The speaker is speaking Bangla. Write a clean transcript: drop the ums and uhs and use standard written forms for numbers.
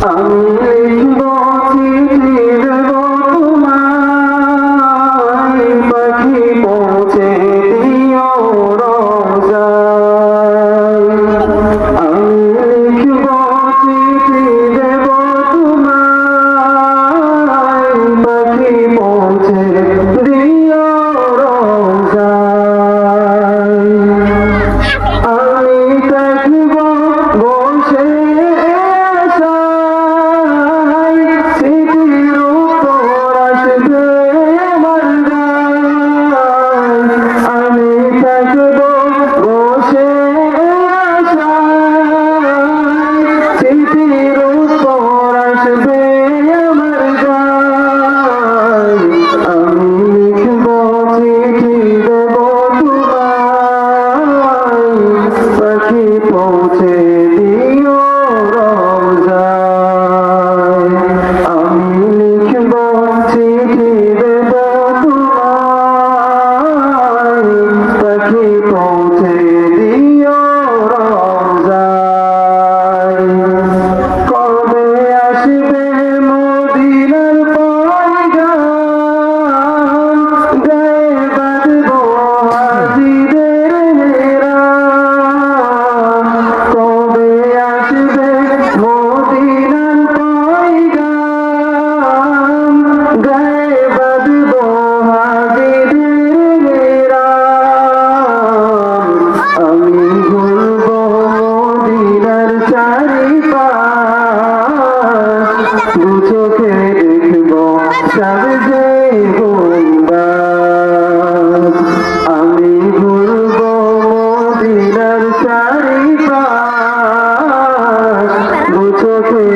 আমি লিখব চিঠি দেব তোমায়, পাখি পৌঁছে দিও রোজায়। আমি লিখব চিঠি দেব তোমায়, পাখি পৌঁছে দিও রোজায়। আমি থাকব বসে পৌঁছে দিও রোজায়। আমি লিখব চিঠি দেব তোমায়, পাখি পৌঁছে দিও রোজায়। কবে আসবে মদিনার পয়গাম, গায়ে বাঁধব হাজিদের মেহরাম। কবে আসবে মদিনার পয়গাম, গায়ে বাঁধব হাজিদের মেহরাম। আমি ঘুরব মদিনার চারিপাশ, দু চোখে দেখব সাজে গুম্বাদ। আমি ঘুরব মদিনার চারিপাশ, দু চোখে